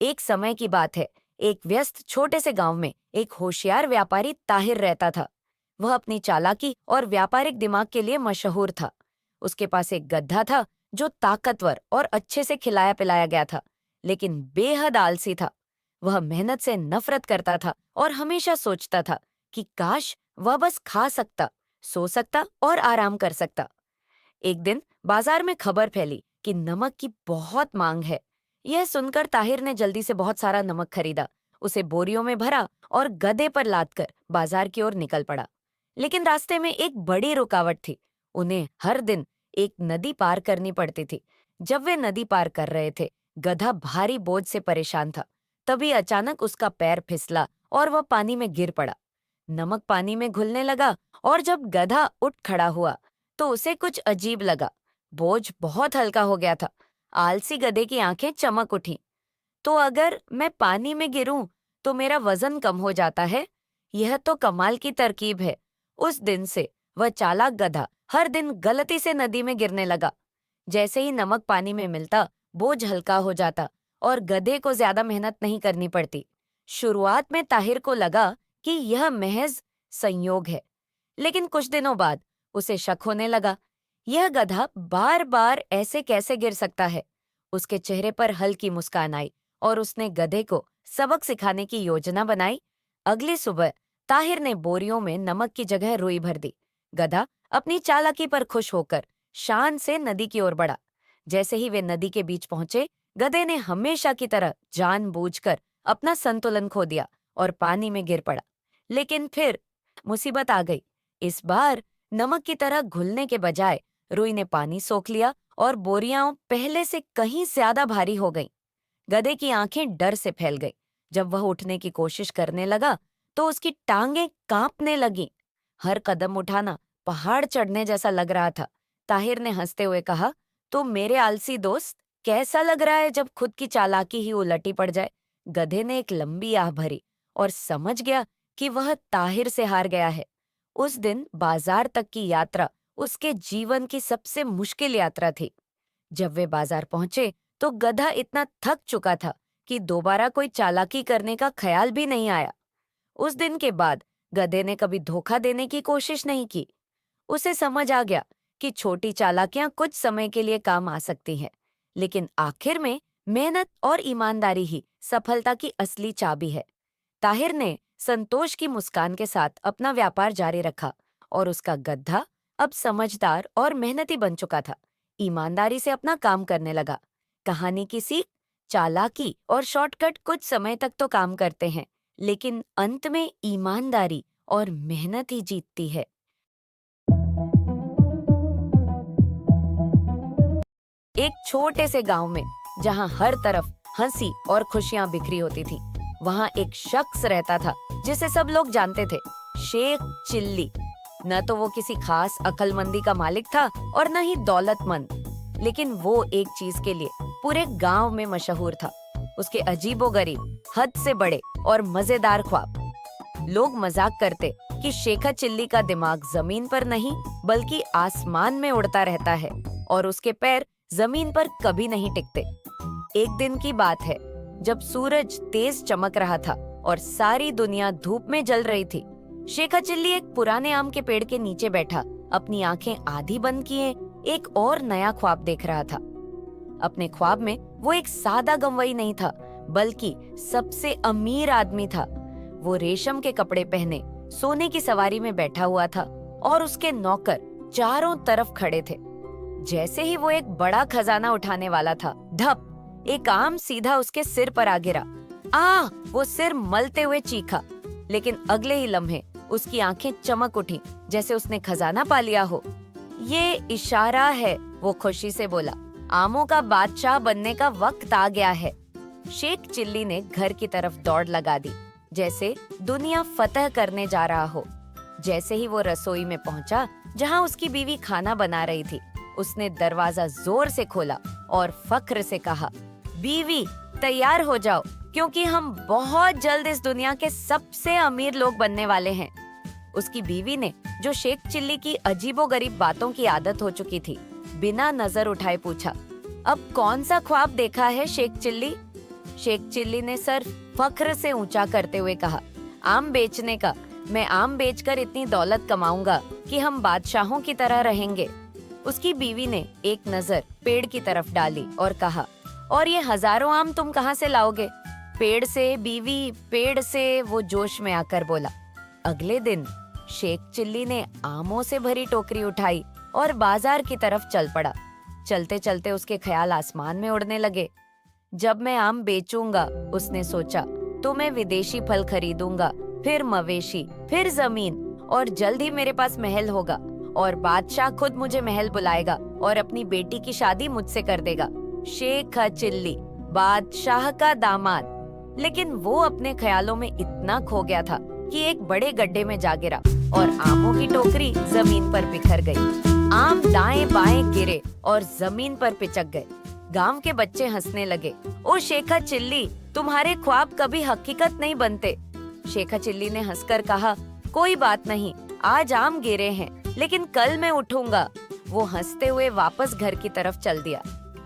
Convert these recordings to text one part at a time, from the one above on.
एक समय की बात है। एक व्यस्त छोटे से गांव में एक होशियार व्यापारी ताहिर रहता था। वह अपनी चालाकी और व्यापारिक दिमाग के लिए मशहूर था। उसके पास एक गधा था जो ताकतवर और अच्छे से खिलाया पिलाया गया था, लेकिन बेहद आलसी था। वह मेहनत से नफरत करता था और हमेशा सोचता था कि काश वह बस खा सकता, सो सकता और आराम कर सकता। एक दिन बाजार में खबर फैली कि नमक की बहुत मांग है। यह सुनकर ताहिर ने जल्दी से बहुत सारा नमक खरीदा, उसे बोरियों में भरा और गधे पर लादकर बाजार की ओर निकल पड़ा। लेकिन रास्ते में एक बड़ी रुकावट थी। उन्हें हर दिन एक नदी पार करनी पड़ती थी। जब वे नदी पार कर रहे थे, गधा भारी बोझ से परेशान था। तभी अचानक उसका पैर फिसला और वह पानी में गिर पड़ा। नमक पानी में घुलने लगा और जब गधा उठ खड़ा हुआ तो उसे कुछ अजीब लगा। बोझ बहुत हल्का हो गया था। आलसी गधे की आंखें चमक उठी। तो अगर मैं पानी में गिरूं तो मेरा वजन कम हो जाता है। यह तो कमाल की तरकीब है। उस दिन से वह चालाक गधा हर दिन गलती से नदी में गिरने लगा। जैसे ही नमक पानी में मिलता, बोझ हल्का हो जाता और गधे को ज्यादा मेहनत नहीं करनी पड़ती। शुरुआत में ताहिर को लगा कि यह महज संयोग है, लेकिन कुछ दिनों बाद उसे शक होने लगा। यह गधा बार बार ऐसे कैसे गिर सकता है? उसके चेहरे पर हल्की मुस्कान आई और उसने गधे को सबक सिखाने की योजना बनाई। अगली सुबह ताहिर ने बोरियों में नमक की जगह रुई भर दी। गधा अपनी चालाकी पर खुश होकर शान से नदी की ओर बढ़ा। जैसे ही वे नदी के बीच पहुंचे, गधे ने हमेशा की तरह जानबूझकर अपना संतुलन खो दिया और पानी में गिर पड़ा। लेकिन फिर मुसीबत आ गई। इस बार नमक की तरह घुलने के बजाय रुई ने पानी सोख लिया और बोरियां पहले से कहीं ज्यादा भारी हो गईं। गधे की आंखें डर से फैल गईं। जब वह उठने की कोशिश करने लगा तो उसकी टांगें कांपने लगीं। हर कदम उठाना पहाड़ चढ़ने जैसा लग रहा था। ताहिर ने हंसते हुए कहा, तो मेरे आलसी दोस्त, कैसा लग रहा है जब खुद की चालाकी ही उलटी पड़ जाए? गधे ने एक लंबी आह भरी और समझ गया कि वह ताहिर से हार गया है। उस दिन बाजार तक की यात्रा उसके जीवन की सबसे मुश्किल यात्रा थी। जब वे बाजार पहुंचे तो गधा इतना थक चुका था कि दोबारा कोई चालाकी करने का ख्याल भी नहीं आया। उस दिन के बाद गधे ने कभी धोखा देने की कोशिश नहीं की। उसे समझ आ गया कि छोटी चालाकियां कुछ समय के लिए काम आ सकती हैं, लेकिन आखिर में मेहनत और ईमानदारी ही सफलता की असली चाबी है। ताहिर ने संतोष की मुस्कान के साथ अपना व्यापार जारी रखा और उसका गधा अब समझदार और मेहनती बन चुका था। ईमानदारी से अपना काम करने लगा। कहानी की सीख: चालाकी और शॉर्टकट कुछ समय तक तो काम करते हैं, लेकिन अंत में ईमानदारी और मेहनत ही जीतती है। एक छोटे से गांव में, जहां हर तरफ हंसी और खुशियां बिखरी होती थी, वहां एक शख्स रहता था जिसे सब लोग जानते थे, शेख चिल्ली। न तो वो किसी खास अक्लमंदी का मालिक था और न ही दौलतमंद, लेकिन वो एक चीज के लिए पूरे गांव में मशहूर था: उसके अजीबोगरीब, हद से बड़े और मजेदार ख्वाब। लोग मजाक करते कि शेखर चिल्ली का दिमाग जमीन पर नहीं बल्कि आसमान में उड़ता रहता है और उसके पैर जमीन पर कभी नहीं टिकते। एक दिन की बात है, जब सूरज तेज चमक रहा था और सारी दुनिया धूप में जल रही थी। शेखर चिल्ली एक पुराने आम के पेड़ के नीचे बैठा अपनी आंखें आधी बंद किए एक और नया ख्वाब देख रहा था। अपने ख्वाब में वो एक सादा गंवई नहीं था, बल्कि सबसे अमीर आदमी था। वो रेशम के कपड़े पहने सोने की सवारी में बैठा हुआ था और उसके नौकर चारों तरफ खड़े थे। जैसे ही वो एक बड़ा खजाना उठाने वाला था, धप, एक आम सीधा उसके सिर पर आ गिरा। वो सिर मलते हुए चीखा, लेकिन अगले ही लम्हे उसकी आंखें चमक उठी जैसे उसने खजाना पा लिया हो। ये इशारा है, वो खुशी से बोला। आमों का बादशाह बनने का वक्त आ गया है। शेख चिल्ली ने घर की तरफ दौड़ लगा दी, जैसे दुनिया फतह करने जा रहा हो। जैसे ही वो रसोई में पहुंचा जहां उसकी बीवी खाना बना रही थी, उसने दरवाजा जोर से खोला और फख्र से कहा, बीवी, तैयार हो जाओ, क्योंकि हम बहुत जल्द इस दुनिया के सबसे अमीर लोग बनने वाले हैं। उसकी बीवी ने, जो शेख चिल्ली की अजीबोगरीब बातों की आदत हो चुकी थी, बिना नजर उठाए पूछा, अब कौन सा ख्वाब देखा है शेख चिल्ली? शेख चिल्ली ने सर फख्र से ऊंचा करते हुए कहा, आम बेचने का। मैं आम बेचकर इतनी दौलत कमाऊंगा कि हम बादशाहों की तरह रहेंगे। उसकी बीवी ने एक नजर पेड़ की तरफ डाली और कहा, और ये हजारों आम तुम कहाँ से लाओगे? पेड़ से बीवी, पेड़ से, वो जोश में आकर बोला। अगले दिन शेख चिल्ली ने आमों से भरी टोकरी उठाई और बाजार की तरफ चल पड़ा। चलते चलते उसके ख्याल आसमान में उड़ने लगे। जब मैं आम बेचूंगा, उसने सोचा, तो मैं विदेशी फल खरीदूंगा, फिर मवेशी, फिर जमीन, और जल्द ही मेरे पास महल होगा और बादशाह खुद मुझे महल बुलाएगा और अपनी बेटी की शादी मुझसे कर देगा। शेख चिल्ली, बादशाह का दामाद। लेकिन वो अपने ख्यालों में इतना खो गया था कि एक बड़े गड्ढे में जा गिरा और आमों की टोकरी जमीन पर बिखर गई। आम दाएं बाएं गिरे और जमीन पर पिचक गए। गांव के बच्चे हंसने लगे। ओ शेखा चिल्ली, तुम्हारे ख्वाब कभी हकीकत नहीं बनते। शेखा चिल्ली ने हंसकर कहा, कोई बात नहीं, आज आम गिरे हैं, लेकिन कल मैं उठूंगा। वो हंसते हुए वापस घर की तरफ चल दिया।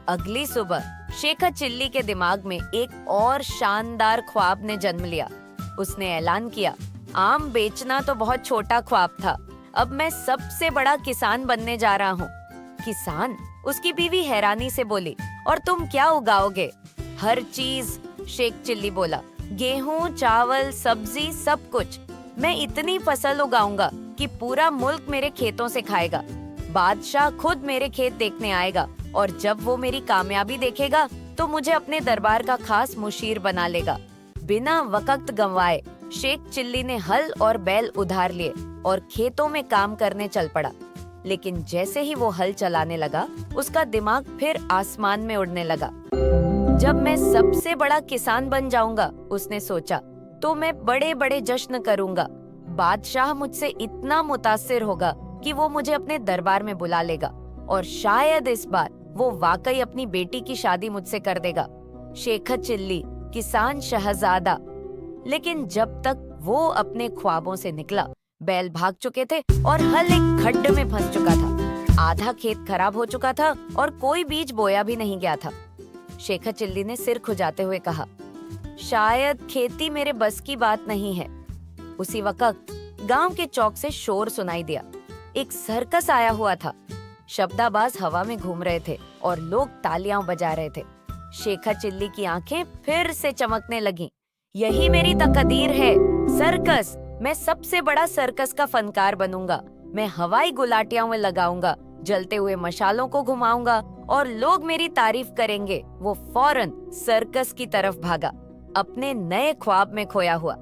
अगली सुबह शेखा चिल्ली के दिमाग में एक और शानदार ख्वाब ने जन्म लिया। उसने ऐलान किया, आम बेचना तो बहुत छोटा ख्वाब था, अब मैं सबसे बड़ा किसान बनने जा रहा हूँ। किसान? उसकी बीवी हैरानी से बोली, और तुम क्या उगाओगे? हर चीज, शेख चिल्ली बोला, गेहूं, चावल, सब्जी, सब कुछ। मैं इतनी फसल उगाऊंगा कि पूरा मुल्क मेरे खेतों से खाएगा। बादशाह खुद मेरे खेत देखने आएगा और जब वो मेरी कामयाबी देखेगा तो मुझे अपने दरबार का खास मुशीर बना लेगा। बिना वक्त गंवाए शेख चिल्ली ने हल और बैल उधार लिए और खेतों में काम करने चल पड़ा। लेकिन जैसे ही वो हल चलाने लगा, उसका दिमाग फिर आसमान में उड़ने लगा। जब मैं सबसे बड़ा किसान बन जाऊंगा, उसने सोचा, तो मैं बड़े बड़े जश्न करूंगा। बादशाह मुझसे इतना मुतासिर होगा कि वो मुझे अपने दरबार में बुला लेगा और शायद इस बार वो वाकई अपनी बेटी की शादी मुझसे कर देगा। शेखा चिल्ली, किसान शहजादा। लेकिन जब तक वो अपने ख्वाबों से निकला, बैल भाग चुके थे और हल एक खड्ड में फंस चुका था। आधा खेत खराब हो चुका था और कोई बीज बोया भी नहीं गया था। शेखा चिल्ली ने सिर खुजाते हुए कहा, शायद खेती मेरे बस की बात नहीं है। उसी वक्त गांव के चौक से शोर सुनाई दिया। एक सर्कस आया हुआ था। शब्दाबाज हवा में घूम रहे थे और लोग तालियां बजा रहे थे। शेखा चिल्ली की आंखें फिर से चमकने लगीं। यही मेरी तकदीर है, सर्कस। मैं सबसे बड़ा सर्कस का फनकार बनूंगा। मैं हवाई गुलाटियों में लगाऊंगा, जलते हुए मशालों को घुमाऊंगा और लोग मेरी तारीफ करेंगे। वो फौरन सर्कस की तरफ भागा, अपने नए ख्वाब में खोया हुआ।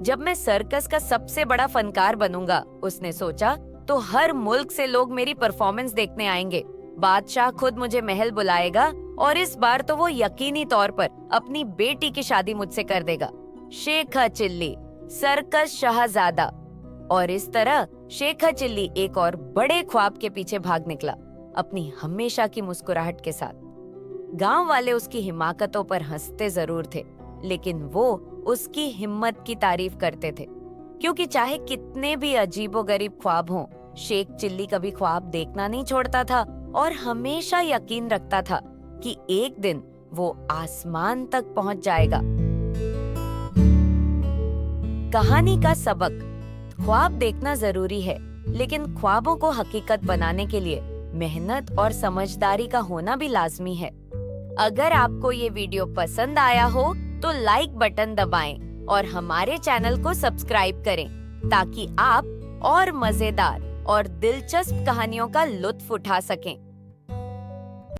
जब मैं सर्कस का सबसे बड़ा फनकार बनूंगा, उसने सोचा, तो हर मुल्क से लोग मेरी परफॉर्मेंस देखने आएंगे। बादशाह खुद मुझे महल बुलाएगा और इस बार तो वो यकीनी तौर पर अपनी बेटी की शादी मुझसे कर देगा। शेखा चिल्ली, सर्कस शहजादा। और इस तरह शेखा चिल्ली एक और बड़े ख्वाब के पीछे भाग निकला, अपनी हमेशा की मुस्कुराहट के साथ। गांव वाले उसकी हिमाकतों पर हंसते जरूर थे, लेकिन वो उसकी हिम्मत की तारीफ करते थे, क्योंकि चाहे कितने भी अजीबोगरीब ख्वाब हों, शेख चिल्ली कभी ख्वाब देखना नहीं छोड़ता था और हमेशा यकीन रखता था कि एक दिन वो आसमान तक पहुंच जाएगा। कहानी का सबक: ख्वाब देखना जरूरी है, लेकिन ख्वाबों को हकीकत बनाने के लिए मेहनत और समझदारी का होना भी लाजमी है। अगर आपको ये वीडियो पसंद आया हो तो लाइक बटन दबाएं और हमारे चैनल को सब्सक्राइब करें, ताकि आप और मजेदार और दिलचस्प कहानियों का लुत्फ उठा सकें।